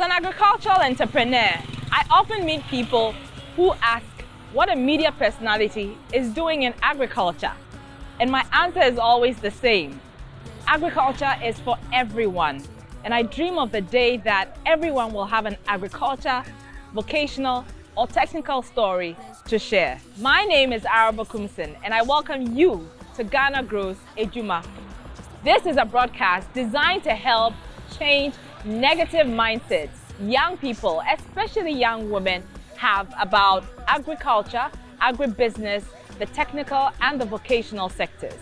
an agricultural entrepreneur, I often meet people who ask what a media personality is doing in agriculture. And my answer is always the same. Agriculture is for everyone. And I dream of the day that everyone will have an agriculture, vocational, or technical story to share. My name is Agric, and I welcome you to Ghana Grows Edwuma. This is a broadcast designed to help change negative mindsets young people, especially young women, have about agriculture, agribusiness, the technical and the vocational sectors.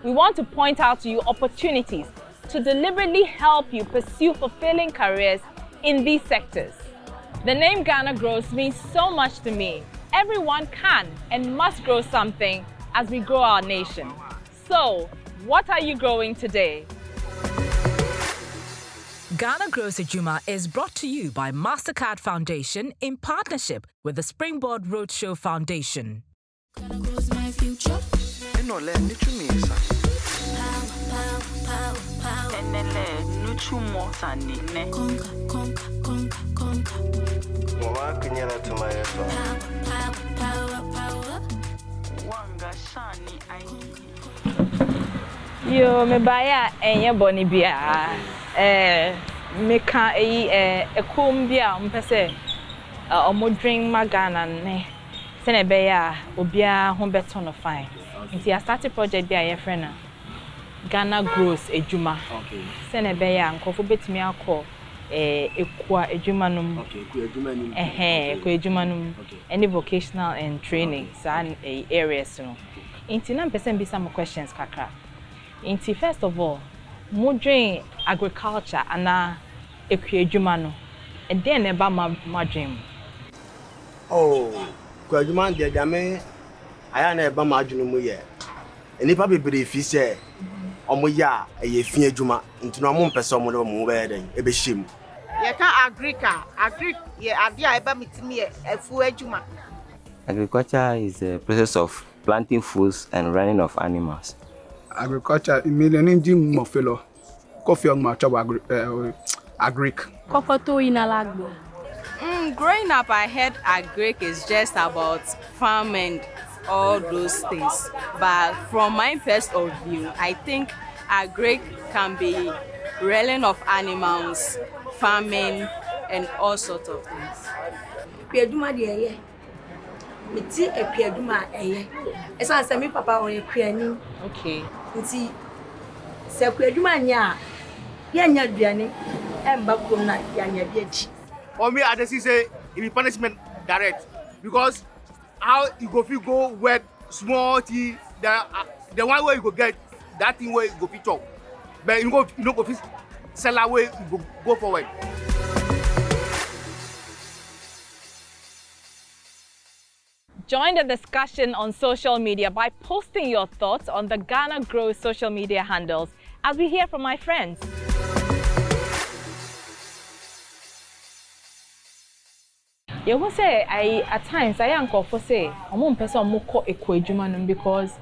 We want to point out to you opportunities to deliberately help you pursue fulfilling careers in these sectors. The name Ghana Grows means so much to me. Everyone can and must grow something as we grow our nation. So, what are you growing today? Ghana Grows Edwuma is brought to you by Mastercard Foundation in partnership with the Springboard Road Show Foundation. Ghana grows my future. No, let me try me. And then no two more Sunday. Conquer, conquer, conquer, conquer. Mama, can you to my Power, power, power. Wanga Shani, Yo, me buy a bonny beer. Me can a comb beer, pese or more drink magana ne. Send a bear, Obia, home better no fine. If you started project there, your friend Ghana Grows Edwuma. Okay. Send a bear and coffee bit me alcohol. Equa Edwumanum. Okay, Edwumanum. Edwumanum. Any vocational and training, and areas, you know. Inti na person be some questions, Kakra. Inti first of all, modern agriculture and Edwumano, and then about my dream. Oh, Edwuman, the dame, I am a bamajunu yet. And if I be brief, he said, Omoya, a year Juma, into no more person with a move, a beshim. Agric, yeah, I buy me a full Edwuma. Agriculture is a process of planting foods and running of animals. Agriculture is millionaire mofelo. Coffee on my Agric. Growing up, I heard Agric is just about farm and all those things. But from my perspective of view, I think Agric can be rearing of animals, farming, and all sorts of things. Miti a pieduma eye. Esa semi papa o ekuani. Okay. Nti se pieduma nya ya nya duane emba kom na ya nya bi achi. For me, I just say it be punishment direct because how you go wet small tea the one way you go get that thing where you go fit chop, but you no go fit sell away you go forward. Join the discussion on social media by posting your thoughts on the Ghana Grows social media handles as we hear from my friends. You will say at times I am for say I'm one person more call Edwumanum because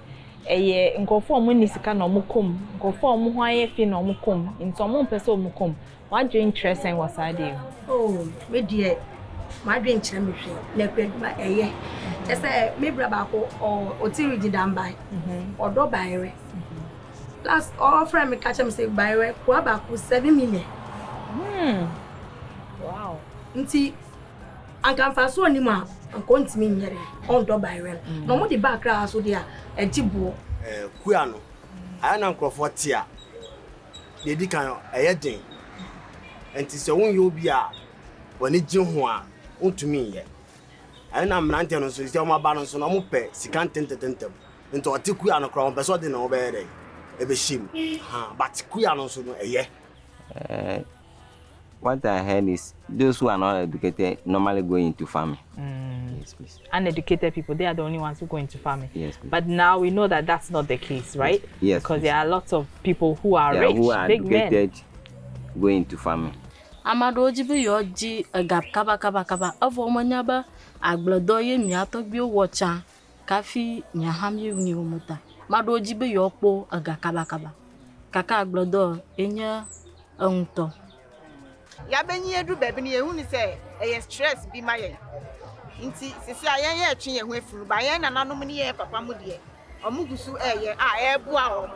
a go for munisika no mukum go for muhaye fi no mukum in some one person mukum. What do you interest in was I do? Oh, me dear. My dream challenge na kweduma eye. Ese me braba ko o ti read dan by. Odo bayre. Last all friend me catch me say bayre ko abaku 7 million. Wow. Nti anka fa so ni ma anko ntimi nyere on do bayre. No mo di back ra so dia ejibo. Kuya no. Aya na nkrofo tia. De di kan den. Enti se won yo bi a woni gye ho a untumi ye. I na mrante no so isi o ma ba no so no mo pe sika tentetentem. Nti o te kuya no kra on pe so de na obere e be shim. But kuya no so no eye. What I heard is those who are not educated normally go into farming. Yes, please. Uneducated people, they are the only ones who go into farming. Yes, please. But now we know that that's not the case, right? Yes. Because there are lots of people who are rich, who are big educated, men. go into farming. Amadojibu yoji agap kaba avo manyaba agblodoye miato bio wacha kafi nyahami ni umuta madojibu yopo agakaba kaka agblodo enya onto Ya benyi edu baby ni ehu ni say e stress bi ma yen. Nti sisi ayen ye atwe ye ho afuru ba yen nananom ni ye papa mu de. Omugusu eye a ebua o.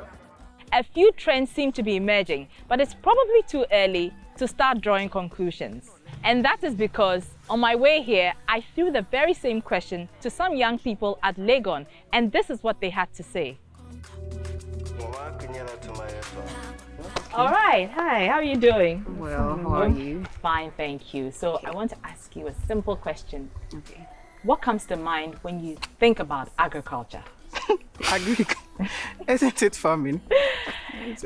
A few trends seem to be emerging, but it's probably too early to start drawing conclusions. And that is because on my way here, I threw the very same question to some young people at Legon, and this is what they had to say. All right, hi, how are you doing? Well, how are you? Fine, thank you. So I want to ask you a simple question. Okay. What comes to mind when you think about agriculture? Agric. Isn't it farming?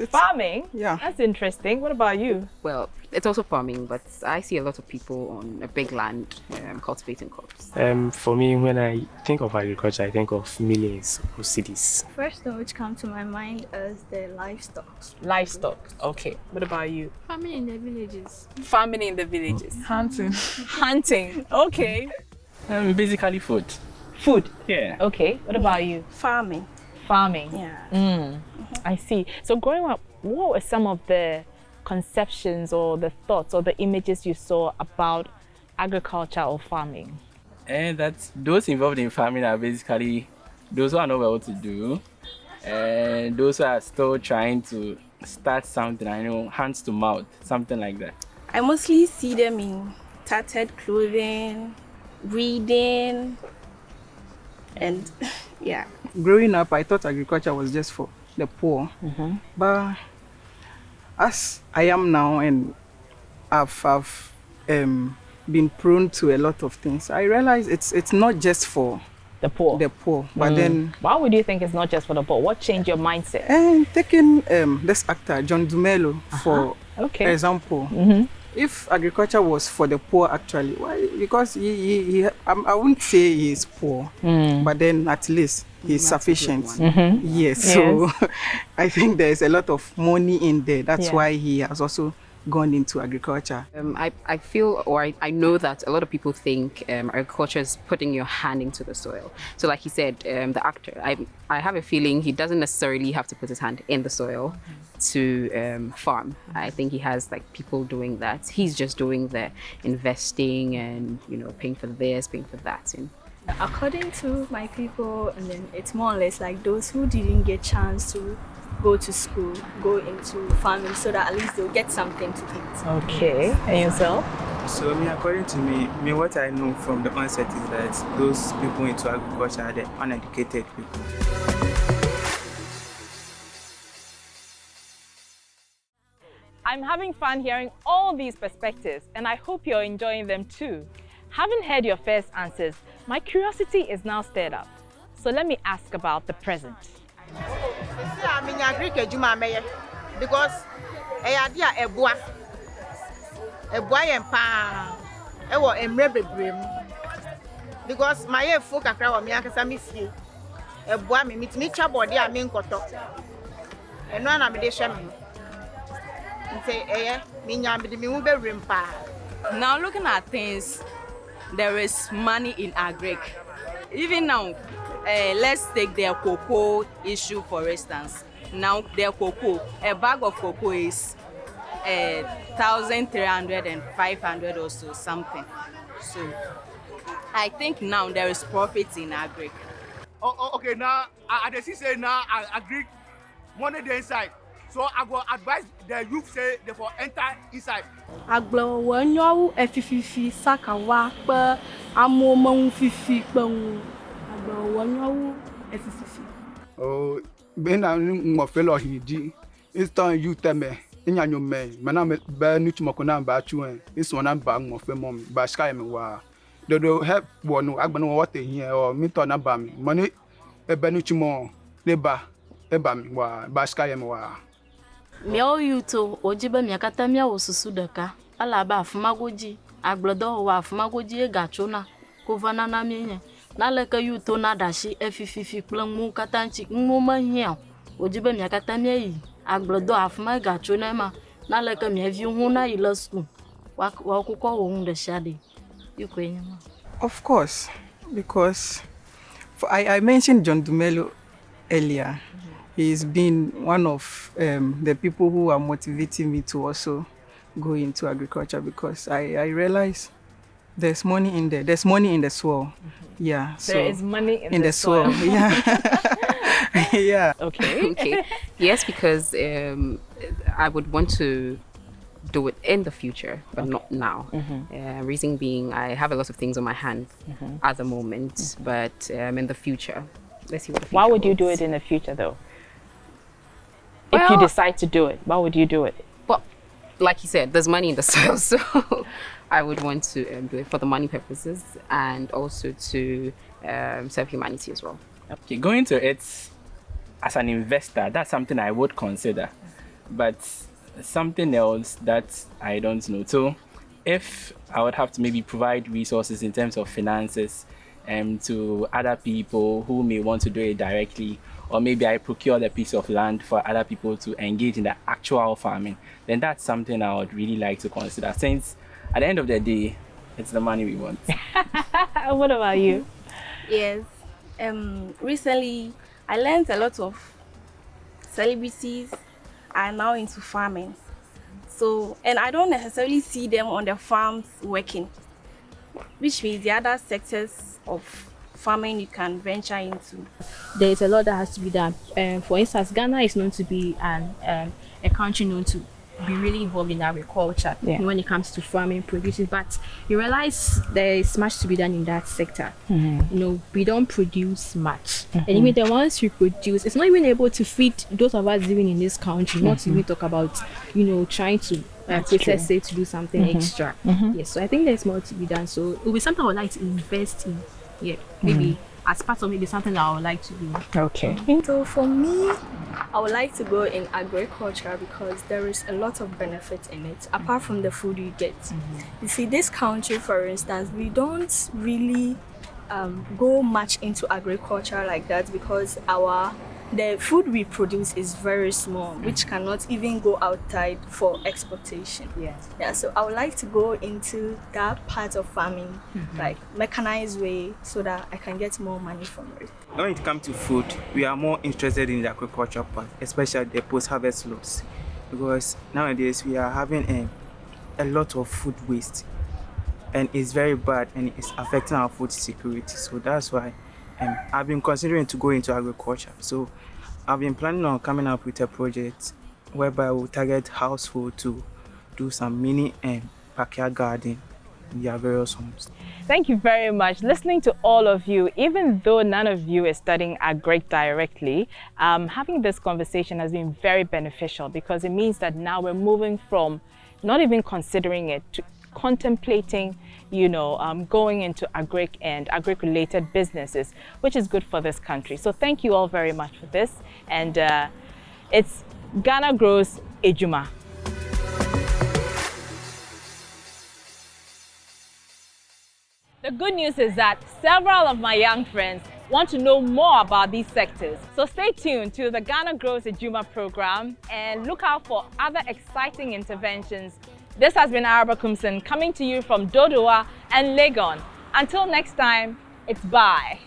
Farming? Yeah. That's interesting. What about you? Well, it's also farming, but I see a lot of people on a big land cultivating crops. For me, when I think of agriculture, I think of millions of cities. First thing which comes to my mind is the livestock. Livestock. Okay. What about you? Farming in the villages. Farming in the villages. Hunting. Hunting. Okay. Basically food. Food? Yeah. Okay. What about you? Farming. Farming. Yeah. I see. So growing up, what were some of the conceptions or the thoughts or the images you saw about agriculture or farming? And that's those involved in farming are basically those who are not well to do, and those who are still trying to start something. I know, hands to mouth, something like that. I mostly see them in tattered clothing, reading, and yeah. Growing up, I thought agriculture was just for the poor. But as I am now and I've been prone to a lot of things, I realize it's not just for the poor. But then, why would you think it's not just for the poor? What changed your mindset? And taking this actor John Dumelo for example, if agriculture was for the poor, actually, why? Because I wouldn't say he is poor, but then at least he's sufficient. Yes, so I think there's a lot of money in there. That's why he has also gone into agriculture. I feel, or I know that a lot of people think agriculture is putting your hand into the soil. So like he said, the actor, I have a feeling he doesn't necessarily have to put his hand in the soil to farm. I think he has like people doing that. He's just doing the investing and, you know, paying for this, paying for that. And according to my people, and then it's more or less like those who didn't get chance to go to school, go into farming so that at least they'll get something to eat. Okay, and yourself? So according to me, what I know from the onset is that those people into agriculture are the uneducated people. I'm having fun hearing all these perspectives, and I hope you're enjoying them too. Having heard your first answers, my curiosity is now stirred up. So let me ask about the present. I'm in Agric because I idea ebua yempa ewo emre bebrem because my folk akra wa me akasa me fie ebua me mitimi twa body a me nkoto eno na me de hwe me nte me nya me de me hu bebrem pa. Now looking at things, there is money in Agric. Even now, let's take their cocoa issue for instance. Now their cocoa, a bag of cocoa is 1,300 and 500 or so something. So I think now there is profit in Agric. Okay, now I say now Agric money the inside. So I go advise the youth say they for enter inside. Agbo wanyo efififi sakawa pa amoma fifi pon. Agbo wanyo efififi. Oh, ben na mo felo hidi. Instant you teme. Inya nyome. Mana me ba nutu makona ba chu en. Iso na ba mo fe mom ba sky me wa. Do help wonu agbanu what here or me to na ba me. Money e ba nutu mo ne ba e ba me wa ba sky me wa. Miao yuto ojibe miakata mia osusu deka ala ba afumagoji aglodo wa afumagoji egachona kovana na mienye na leka yuto na dashi efififi planmu katanchi mu mahia ojibe miakata mia yi aglodo afuma gachona ma na leka miavi hu na ila school wa kokko wo de shade yukwenya. Of course, because I mentioned John Dumelo earlier. He's been one of the people who are motivating me to also go into agriculture because I realize there's money in there. There's money in the soil. Yeah. There is money in the soil. Yeah. Yeah. Okay. Okay. Yes, because I would want to do it in the future, but not now. Reason being, I have a lot of things on my hand at the moment, but in the future, let's see what the future Why would you holds. do it in the future, though? If you decide to do it, why would you do it? Well, like you said, there's money in the soil, so I would want to do it for the money purposes and also to serve humanity as well. Okay, going to it as an investor, that's something I would consider, but something else that I don't know. So if I would have to maybe provide resources in terms of finances to other people who may want to do it directly, or maybe I procure the piece of land for other people to engage in the actual farming, then that's something I would really like to consider, since at the end of the day, it's the money we want. What about you? Yes. Recently, I learned a lot of celebrities are now into farming. So, and I don't necessarily see them on the farms working, which means the other sectors of farming you can venture into. There is a lot that has to be done. For instance, Ghana is known to be a country known to be really involved in agriculture when it comes to farming produces, but you realize there is much to be done in that sector. You know, we don't produce much, and even the ones we produce, it's not even able to feed those of us living in this country. Not to even talk about, you know, trying to process it to do something extra. Yes, so I think there's more to be done. So it will be something I would like to invest in. Yeah, maybe as part of maybe something that I would like to do. Okay. So for me, I would like to go in agriculture because there is a lot of benefit in it, apart from the food you get. You see, this country, for instance, we don't really go much into agriculture like that because the food we produce is very small, which cannot even go outside for exportation. Yeah, so I would like to go into that part of farming, like mechanized way, so that I can get more money from it. When it comes to food, we are more interested in the agriculture part, especially the post-harvest loss, because nowadays we are having a lot of food waste, and it's very bad and it's affecting our food security. So that's why I've been considering to go into agriculture. So I've been planning on coming up with a project whereby we'll target household to do some mini backyard garden in their various homes. Thank you very much. Listening to all of you, even though none of you is studying Agric directly, having this conversation has been very beneficial because it means that now we're moving from not even considering it to contemplating, you know, going into Agric and Agric-related businesses, which is good for this country. So thank you all very much for this. And it's Ghana Grows Edwuma. The good news is that several of my young friends want to know more about these sectors. So stay tuned to the Ghana Grows Edwuma program and look out for other exciting interventions. This has been Araba Kumson coming to you from Dodowa and Legon. Until next time, it's bye.